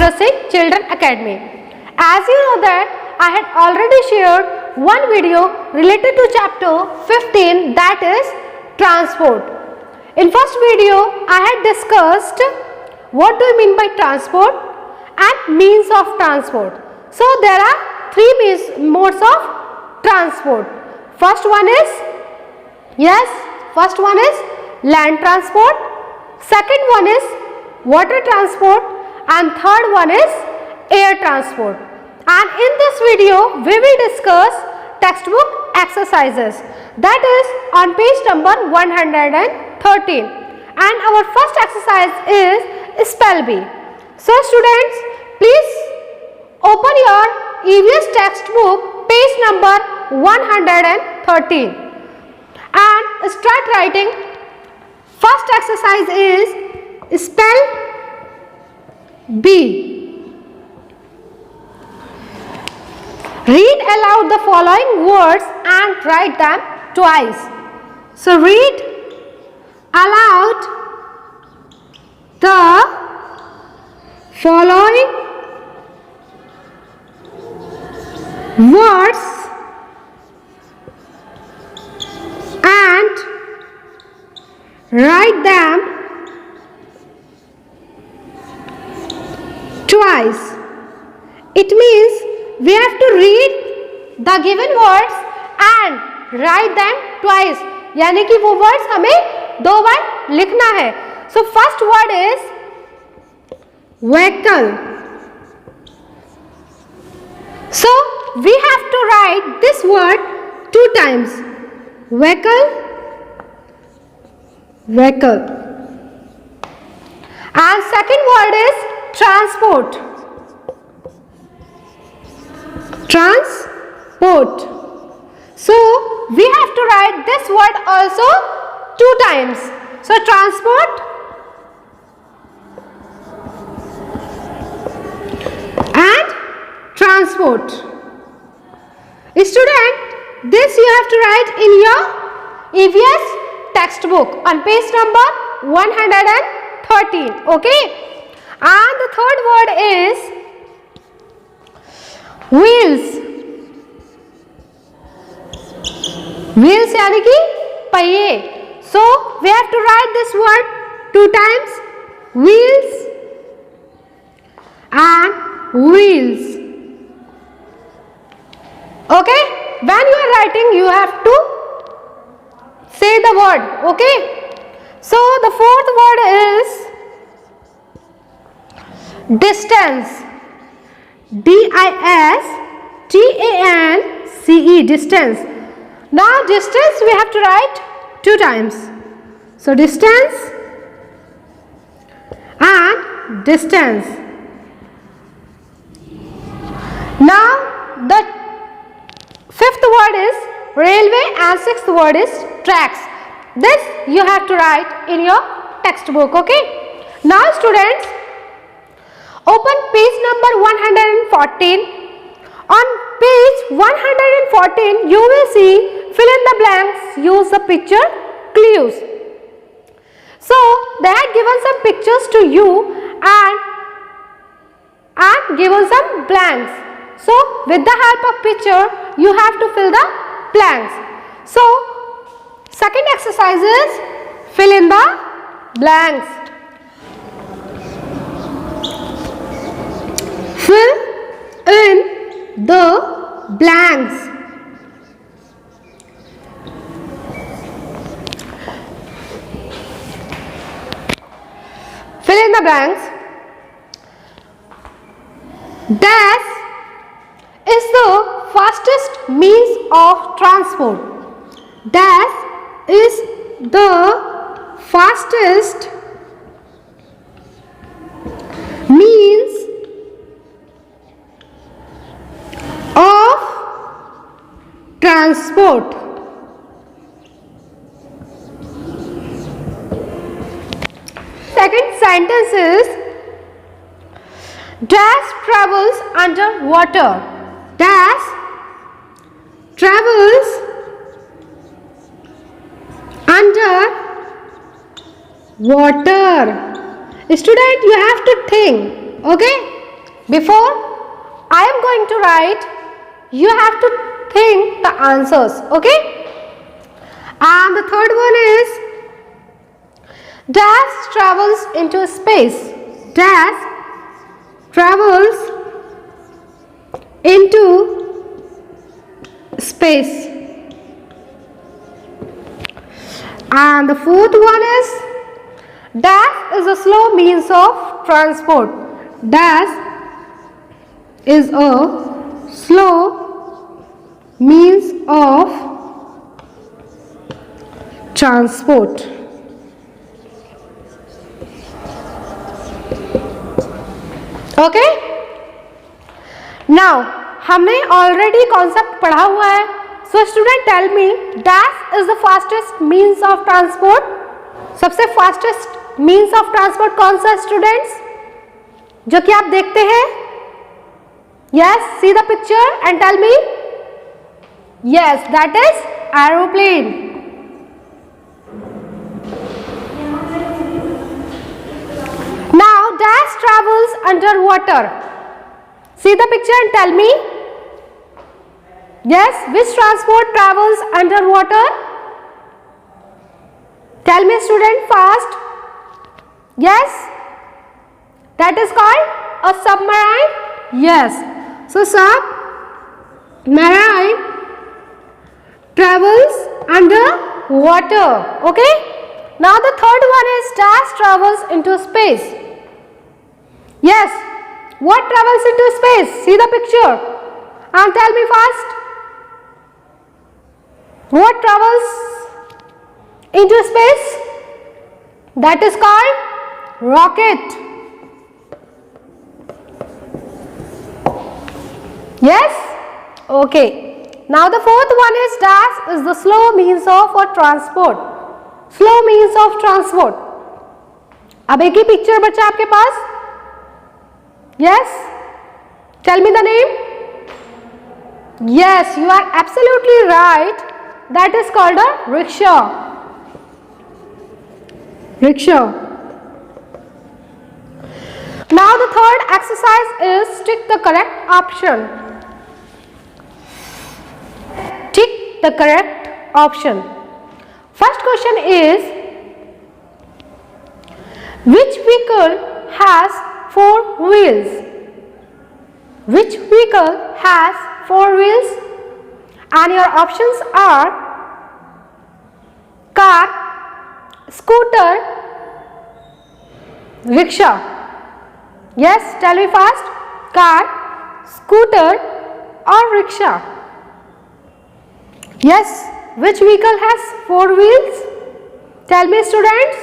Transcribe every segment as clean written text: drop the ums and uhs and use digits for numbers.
Rudra Singh Children Academy. As you know that I had already shared one video related to chapter 15, that is transport. In first video I had discussed what do you mean by transport and means of transport. So there are three modes of transport. First one is land transport, second one is water transport, and third one is air transport. And in this video we will discuss textbook exercises, that is on page number 113, and our first exercise is spell bee. So students, please open your EVS textbook page number 113 and start writing. First exercise is spell bee. Read aloud the following words and write them twice. So read aloud the following words and write them twice. It means we have to read the given words and write them twice. यानी कि वो words हमें दो बार लिखना है. So first word is vehicle. So we have to write this word two times. Vehicle, vehicle. And second word is transport. Transport. So we have to write this word also two times. So transport and transport. Student, this you have to write in your EVS textbook on page number 113. Okay. And the third word is wheels. Wheels यानी कि पहिए. So we have to write this word two times. Wheels and wheels. Okay. When you are writing, you have to say the word. Okay. So the fourth word is distance. D-I-S-T-A-N-C-E. Distance. Now distance we have to write two times. So distance and distance. Now the fifth word is railway and sixth word is tracks. This you have to write in your textbook. Okay. Now students, open page number 114. On page 114 you will see fill in the blanks, use the picture clues. So they had given some pictures to you and given some blanks. So with the help of picture you have to fill the blanks. So second exercise is fill in the blanks. Fill in the blanks. Fill in the blanks. Dash is the fastest means of transport. Dash is the fastest means of transport. Second sentence is dash travels under water. Dash travels under water. Student, you have to think. Okay. Before I am going to write, you have to think the answers, okay? And the third one is dash travels into space. Dash travels into space. And the fourth one is dash is a slow means of transport. Dash is a slow means of transport. Okay, now हमने already concept पढ़ा हुआ है. So student tell me, dash is the fastest means of transport. सबसे fastest means of transport कौन सा students, जो कि आप देखते हैं? Yes, see the picture and tell me. Yes, that is aeroplane. Now dash travels underwater. See the picture and tell me. Yes, which transport travels underwater? Tell me student fast. Yes, that is called a submarine. Yes, so submarine travels underwater. Okay. Now the third one is dash travels into space. Yes, what travels into space? See the picture and tell me fast. What travels into space? That is called rocket. Yes? Okay. Now the fourth one is dash is the slow means of a transport. Slow means of transport. अब एक ही picture बचा आपके पास. Yes, tell me the name. Yes, you are absolutely right. That is called a rickshaw. Rickshaw. Now the third exercise is tick the correct option. Tick the correct option. First question is, which vehicle has 4 wheels? Which vehicle has 4 wheels? And your options are car, scooter, rickshaw. Yes, tell me fast. Car, scooter or rickshaw? Yes. Which vehicle has 4 wheels? Tell me students.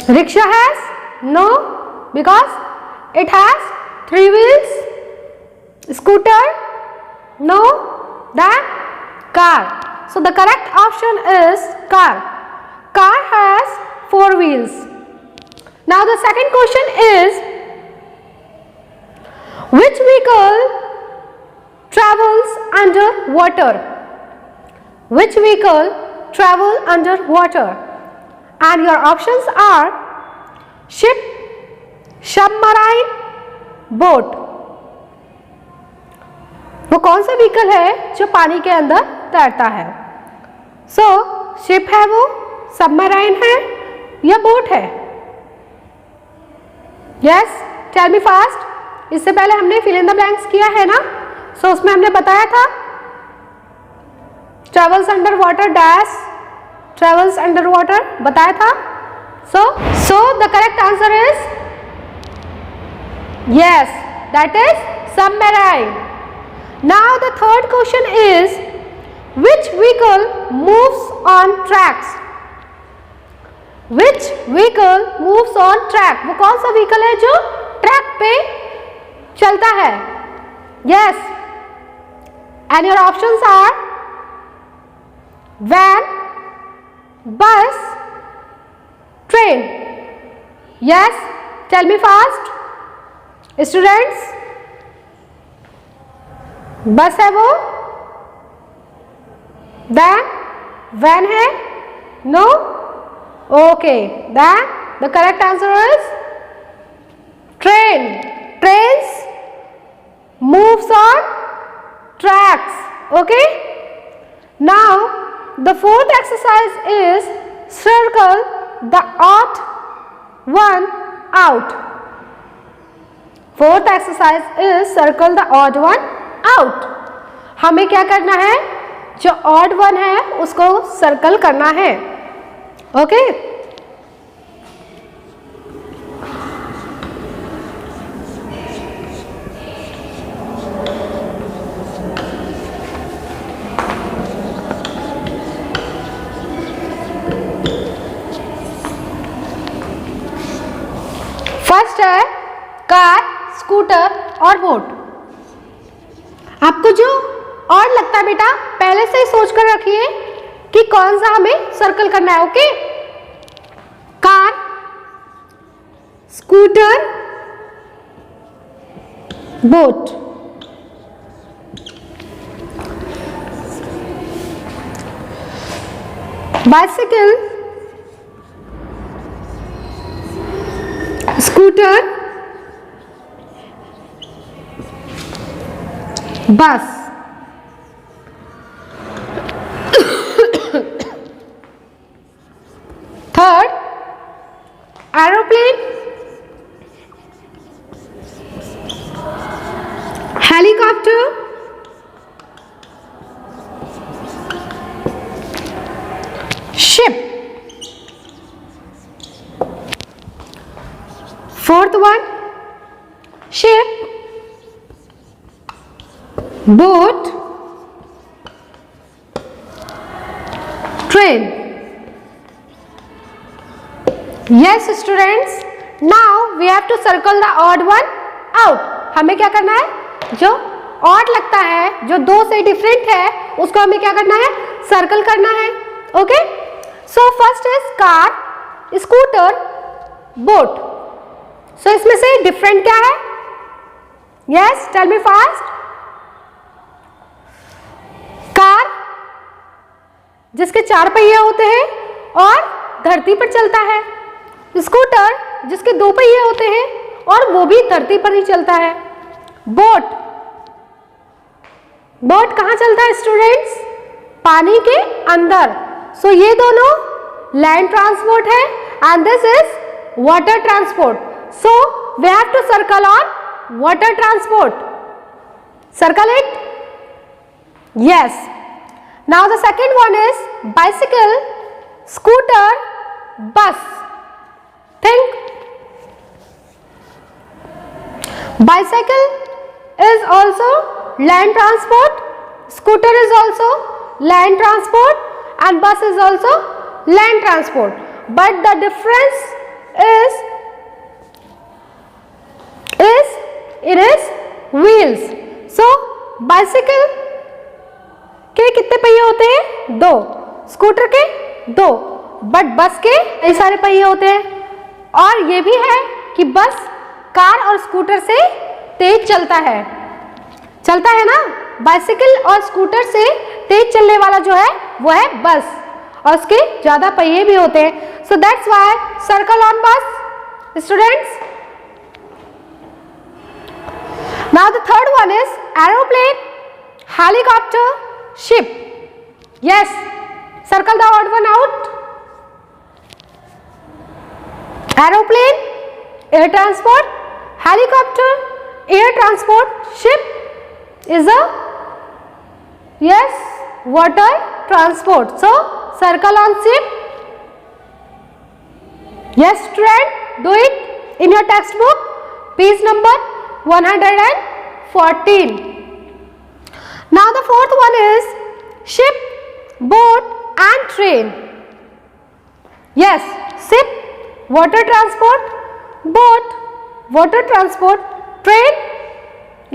Rickshaw has? No, because it has 3 wheels. Scooter? No, then car. So the correct option is car. Car has 4 wheels. Now the second question is, which vehicle travels underwater? Which vehicle travel underwater? And your options are ship, submarine, boat. वो कौन सा vehicle है जो पानी के अंदर तैरता है? सो शिप है, वो सबमराइन है या बोट है? Yes, tell me fast. इससे पहले हमने फिल इन द ब्लैंक्स किया है ना. सो उसमें हमने बताया था travels under water dash travels under water बताया था. So the correct answer is yes, that is submarine. Now the third question is, which vehicle moves on tracks? Which vehicle moves on track? वो कौन सा vehicle है जो track पे चलता है? Yes, and your options are van, bus, train. Yes, tell me fast. Students, बस है वो, van है, no. Okay, then the correct answer is Fourth exercise is circle the odd one out. Fourth exercise is circle the odd one out. हमें क्या करना है, जो odd one है उसको सर्कल करना है. ओके फर्स्ट है कार, स्कूटर और बोट. आपको जो और लगता है बेटा पहले से ही सोच कर रखिए कि कौन सा हमें सर्कल करना है. Okay car, scooter, boat. Bicycle, scooter, bus. Third aeroplane, helicopter, ship. Fourth one, ship, boat, train. Yes students, now we have to circle the odd one out. हमें क्या करना है, जो odd लगता है, जो दो से डिफरेंट है, उसको हमें क्या करना है, सर्कल करना है. Okay so first is car, scooter, boat. So इसमें से डिफरेंट क्या है? Yes tell me fast. Car जिसके 4 पहिए होते हैं और धरती पर चलता है. स्कूटर जिसके 2 पहिए होते हैं और वो भी धरती पर ही चलता है. बोट, बोट कहाँ चलता है स्टूडेंट्स? पानी के अंदर. सो ये दोनों लैंड ट्रांसपोर्ट है and this is water transport. So we have to circle on water transport. Circle it. Yes. Now the second one is bicycle, scooter, bus. Think. Bicycle is also land transport, scooter is also land transport and bus is also land transport. But the difference is it is wheels. So bicycle के कितने पहिए होते हैं? 2. Scooter के 2. But बस के कई सारे पहिए होते हैं. और ये भी है कि बस कार और स्कूटर से तेज चलता है. चलता है ना. बाइसिकल और स्कूटर से तेज चलने वाला जो है वो है बस और उसके ज्यादा पहिए भी होते हैं. So that's why circle on बस students. Now the third one is aeroplane, helicopter, ship. Yes, circle the odd one out. Aeroplane, air transport, helicopter, air transport, ship is a yes water transport. So circle on ship. Yes student, do it in your textbook, page number 114. Now the fourth one is ship, boat and train. Yes, ship, water transport, boat, water transport, train,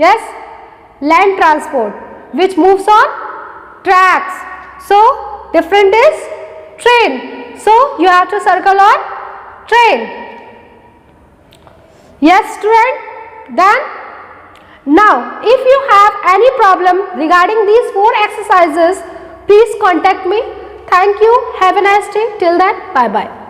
yes, land transport which moves on tracks. So different is train. So you have to circle on train. Yes student. Then now if you have any problem regarding these 4 exercises, please contact me. Thank you. Have a nice day. Till then, bye bye.